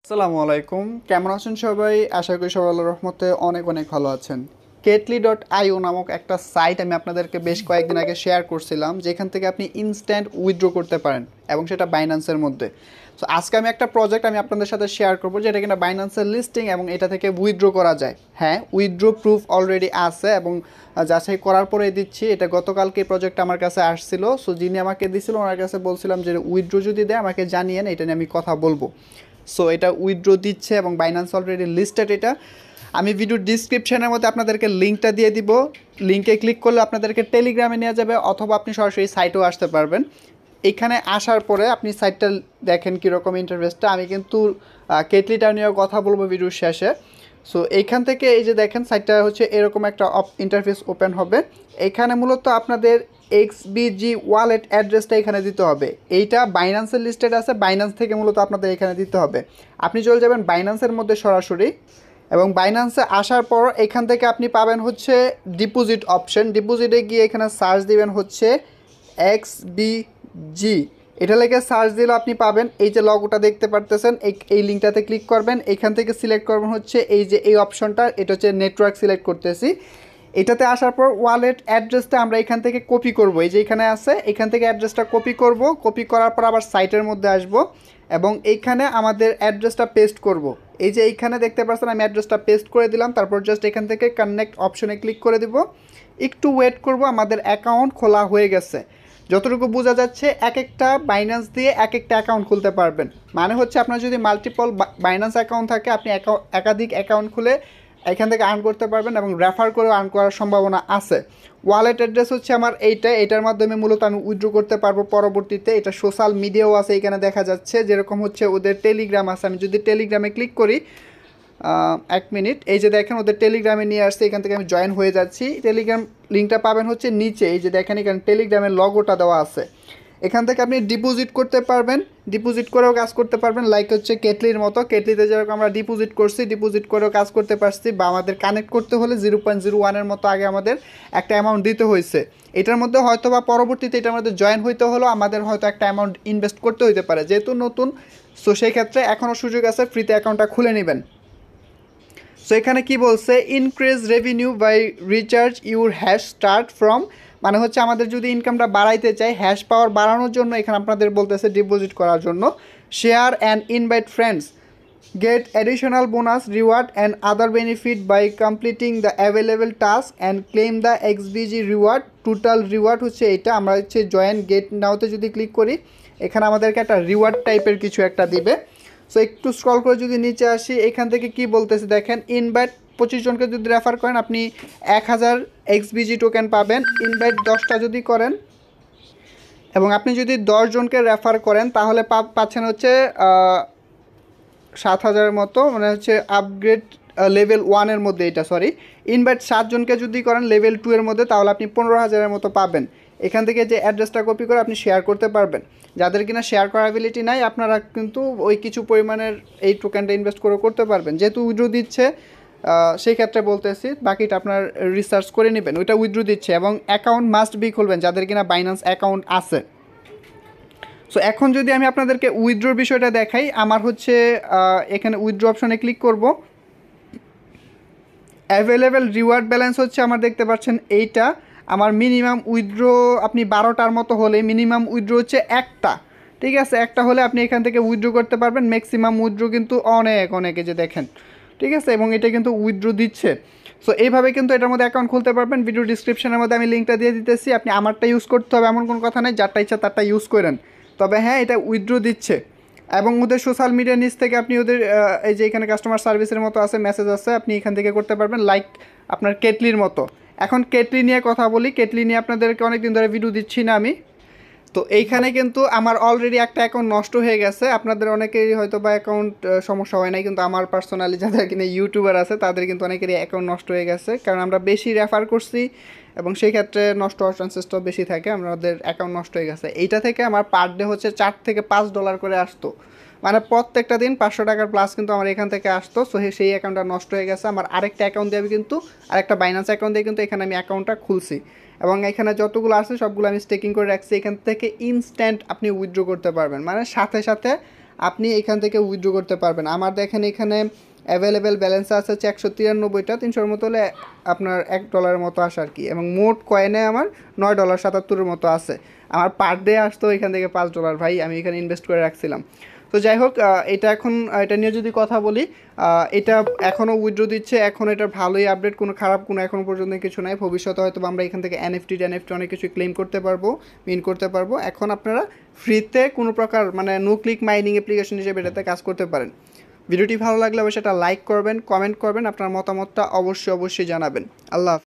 আসসালামু আলাইকুম, কেমন আছেন সবাই? আশা করি সবাই আল্লাহর রহমতে অনেক অনেক ভালো আছেন। ketly.io নামক একটা সাইট আমি আপনাদেরকে বেশ কয়েকদিন আগে শেয়ার করছিলাম, যেখান থেকে আপনি ইনস্ট্যান্ট উইথড্র করতে পারেন এবং সেটা বাইন্যান্সের মধ্যে। সো আজকে আমি একটা প্রজেক্ট আমি আপনাদের সাথে শেয়ার করবো, যেটা কিনা বাইন্যান্সের লিস্টিং এবং এটা থেকে উইথড্র করা যায়। হ্যাঁ, উইথড্র প্রুফ অলরেডি আছে এবং যাচাই করার পরে দিচ্ছি। এটা গতকালকে এই প্রজেক্ট আমার কাছে আসছিল। সো যিনি আমাকে দিছিল ওনার কাছে বলছিলাম যে উইথড্র যদি দেয় আমাকে জানিয়েন, এটা নিয়ে আমি কথা বলবো। সো এটা উইথড্র দিচ্ছে এবং বাইন্যান্স অলরেডি লিস্টেড। এটা আমি ভিডিও ডিসক্রিপশনের মধ্যে আপনাদেরকে লিঙ্কটা দিয়ে দিব। লিঙ্কে ক্লিক করলে আপনাদেরকে টেলিগ্রামে নেওয়া যাবে, অথবা আপনি সরাসরি সাইটেও আসতে পারবেন। এখানে আসার পরে আপনি সাইটটা দেখেন কীরকম ইন্টারফেসটা। আমি কিন্তু কেটলিটা নিয়েও কথা বলবো ভিডিওর শেষে। সো এইখান থেকে এই যে দেখেন সাইটটা হচ্ছে এরকম একটা ইন্টারফেস ওপেন হবে। এখানে মূলত আপনাদের XVERGE ওয়ালেট অ্যাড্রেসটা এখানে দিতে হবে। এইটা বাইন্যান্সের লিস্টেড আছে, বাইন্যান্স থেকে মূলত আপনাদের এখানে দিতে হবে। আপনি চলে যাবেন বাইন্যান্সের মধ্যে সরাসরি, এবং বাইন্যান্সে আসার পর এখান থেকে আপনি পাবেন হচ্ছে ডিপোজিট অপশন। ডিপোজিটে গিয়ে এখানে সার্চ দিবেন হচ্ছে XVERGE। এটা লেগে সার্চ দিলে আপনি পাবেন এই যে লগোটা দেখতে পারতেছেন, এই লিঙ্কটাতে ক্লিক করবেন। এখান থেকে সিলেক্ট করবেন হচ্ছে এই যে এই অপশনটা, এটা হচ্ছে নেটওয়ার্ক সিলেক্ট করতেছি। এটাতে আসার পর ওয়ালেট অ্যাড্রেসটা আমরা এখান থেকে কপি করব। এই যে এখানে আছে, এখান থেকে অ্যাড্রেসটা কপি করব। কপি করার পর আবার সাইটের মধ্যে আসব এবং এইখানে আমাদের অ্যাড্রেসটা পেস্ট করব। এই যে এইখানে দেখতে পাচ্ছেন আমি অ্যাড্রেসটা পেস্ট করে দিলাম। তারপর জাস্ট এখান থেকে কানেক্ট অপশনে ক্লিক করে দিব। একটু ওয়েট করব, আমাদের অ্যাকাউন্ট খোলা হয়ে গেছে। যতটুকু বোঝা যাচ্ছে এক একটা বাইন্যান্স দিয়ে এক একটা অ্যাকাউন্ট খুলতে পারবেন। মানে হচ্ছে আপনার যদি মাল্টিপল বাইন্যান্স অ্যাকাউন্ট থাকে, আপনি একাধিক অ্যাকাউন্ট খুলে এখান থেকে আর্ন করতে পারবেন এবং রেফার করে আর্ন করার সম্ভাবনা আছে। ওয়ালেট অ্যাড্রেস হচ্ছে আমার এটার মাধ্যমে মূলত আমি উইথড্র করতে পারবো পরবর্তীতে। এটা সোশ্যাল মিডিয়াও আছে, এখানে দেখা যাচ্ছে যেরকম হচ্ছে ওদের টেলিগ্রাম আছে। আমি যদি টেলিগ্রামে ক্লিক করি, এক মিনিট, এই যে দেখেন ওদের টেলিগ্রামে নিয়ে আসছে। এখান থেকে আমি জয়েন হয়ে যাচ্ছি। টেলিগ্রাম লিঙ্কটা পাবেন হচ্ছে নিচে, এই যে দেখেন এখানে টেলিগ্রামের লগোটা দেওয়া আছে। এখান থেকে আপনি ডিপোজিট করতে পারবেন, ডিপোজিট করেও কাজ করতে পারবেন। লাইক হচ্ছে কেটলির মতো, কেটলিতে যেরকম আমরা ডিপোজিট করছি, ডিপোজিট করেও কাজ করতে পারছি। বা আমাদের কানেক্ট করতে হলে 0.01-এর মতো আগে আমাদের একটা অ্যামাউন্ট দিতে হয়েছে। এটার মধ্যে হয়তো বা পরবর্তীতে এটার মধ্যে জয়েন হইতে হলেও আমাদের হয়তো একটা অ্যামাউন্ট ইনভেস্ট করতে হইতে পারে, যেহেতু নতুন। সো সেই ক্ষেত্রে এখনও সুযোগ আছে, ফ্রিতে অ্যাকাউন্টটা খুলে নেবেন। সো এখানে কি বলছে, increase revenue by recharge your hash start from, মানে হচ্ছে আমাদের যদি ইনকামটা বাড়াইতে চাই, হ্যাশ পাওয়ার বাড়ানোর জন্য এখানে আপনাদের বলতেছে ডিপোজিট করার জন্য। Share and invite friends, get additional bonus reward and other benefit by completing the available task and claim the XVG reward. Total reward হচ্ছে এটা। আমরা হচ্ছে জয়েন গেট নাওতে যদি ক্লিক করি, এখানে আমাদেরকে একটা রিওয়ার্ড টাইপের কিছু একটা দিবে। সো একটু স্ক্রল করে যদি নিচে আসি, এখান থেকে কি বলতেছে দেখেন, ইনভাইট 25 জনকে যদি রেফার করেন আপনি 1000 XVG টোকেন পাবেন। ইনভাইট 10টা যদি করেন এবং আপনি যদি 10 জনকে রেফার করেন, তাহলে পাচ্ছেন হচ্ছে 7000-এর মতো, মানে হচ্ছে আপগ্রেড লেভেল 1-এর মধ্যে এটা, সরি। ইনভাইট 7 জনকে যদি করেন লেভেল 2-এর মধ্যে, তাহলে আপনি 15000-এর মতো পাবেন। এখান থেকে যে অ্যাড্রেসটা কপি করে আপনি শেয়ার করতে পারবেন। যাদের কিনা শেয়ার করার অ্যাবিলিটি নাই, আপনারা কিন্তু ওই কিছু পরিমাণের এই টোকেনটা ইনভেস্ট করে করতে পারবেন। যেহেতু উইথড্র দিচ্ছে, সেই ক্ষেত্রে বলতেছি, বাকিটা আপনার রিসার্চ করে নেবেন। ওইটা উইথড্র দিচ্ছে এবং অ্যাকাউন্ট মাস্ট বি খুলবেন যাদের কিনা বাইন্যান্স অ্যাকাউন্ট আছে। সো এখন যদি আমি আপনাদেরকে উইথড্রোর বিষয়টা দেখাই, আমার হচ্ছে এখানে উইথড্র অপশনে ক্লিক করব। অ্যাভেলেবেল রিওয়ার্ড ব্যালেন্স হচ্ছে আমার দেখতে পাচ্ছেন এইটা। আমার মিনিমাম উইথড্র আপনি 12টার মতো হলে মিনিমাম উইথড্র হচ্ছে একটা, ঠিক আছে? একটা হলে আপনি এখান থেকে উইথড্র করতে পারবেন। ম্যাক্সিমাম উইথড্র কিন্তু অনেকে যে দেখেন, ঠিক আছে? এবং এটা কিন্তু উইথড্র দিচ্ছে। সো এইভাবে কিন্তু এটার মধ্যে অ্যাকাউন্ট খুলতে পারবেন। ভিডিও ডিসক্রিপশনের মধ্যে আমি লিঙ্কটা দিয়ে দিতেছি। আপনি আমারটা ইউজ করতে হবে এমন কোনো কথা নেই, যারটা ইচ্ছা তারটা ইউজ করেন। তবে হ্যাঁ, এটা উইথড্র দিচ্ছে। এবং ওদের সোশ্যাল মিডিয়ার নিচ থেকে আপনি ওদের এই যে এখানে কাস্টমার সার্ভিসের মতো আছে, মেসেজ আছে, আপনি এখান থেকে করতে পারবেন, লাইক আপনার কেটলির মতো। এখন কেটলি নিয়ে কথা বলি। কেটলি নিয়ে আপনাদেরকে অনেক দিন ধরে ভিডিও দিচ্ছি না আমি। তো এইখানে কিন্তু আমার অলরেডি একটা অ্যাকাউন্ট নষ্ট হয়ে গেছে। আপনাদের অনেকেরই হয়তো বা অ্যাকাউন্ট সমস্যা হয় নাই, কিন্তু আমার পার্সোনালি যাদের কিনা ইউটিউবার আছে তাদের কিন্তু অনেকেরই অ্যাকাউন্ট নষ্ট হয়ে গেছে, কারণ আমরা বেশি রেফার করছি এবং সেই ক্ষেত্রে নষ্ট হওয়ার চান্সেসটাও বেশি থাকে। আমাদের অ্যাকাউন্ট নষ্ট হয়ে গেছে। এইটা থেকে আমার পার ডে হচ্ছে $4 থেকে $5 করে আসতো, মানে প্রত্যেকটা দিন 500 টাকার প্লাস কিন্তু আমার এখান থেকে আসতো। সো সেই অ্যাকাউন্টটা নষ্ট হয়ে গেছে। আমার আরেকটা অ্যাকাউন্ট দিয়ে কিন্তু আরেকটা বাইন্যান্স অ্যাকাউন্ট দিয়ে কিন্তু এখানে আমি অ্যাকাউন্টটা খুলছি এবং এখানে যতগুলো আছে সবগুলো আমি স্টেকিং করে রাখছি। এখান থেকে ইনস্ট্যান্ট আপনি উইথড্র করতে পারবেন, মানে সাথে সাথে আপনি এখান থেকে উইথড্র করতে পারবেন। আমার দেখেন এখানে অ্যাভেলেবেল ব্যালেন্স আছে হচ্ছে 193টা, 300-এর মতো হলে আপনার $1 মতো আসে আর কি, এবং মোট কয়েনে আমার $9.77 মতো আছে। আমার পার ডে আসতো এখান থেকে $5 ভাই, আমি এখানে ইনভেস্ট করে রাখছিলাম। তো যাই হোক, এটা এখন এটা নিয়ে যদি কথা বলি, এটা এখনও উইথড্র দিচ্ছে, এখন এটার ভালোই আপডেট, কোনো খারাপ কোনো এখনও পর্যন্ত কিছু নাই। ভবিষ্যতে হয়তো আমরা এখান থেকে এনএফটি অনেক কিছু ক্লেম করতে পারবো, মিন করতে পারবো। এখন আপনারা ফ্রিতে কোনো প্রকার মানে নো ক্লিক মাইনিং অ্যাপ্লিকেশন হিসেবে এটাতে কাজ করতে পারেন। ভিডিওটি ভালো লাগলে অবশ্যই এটা লাইক করবেন, কমেন্ট করবেন, আপনার মতামতটা অবশ্যই জানাবেন। আল্লাহ হাফেজ।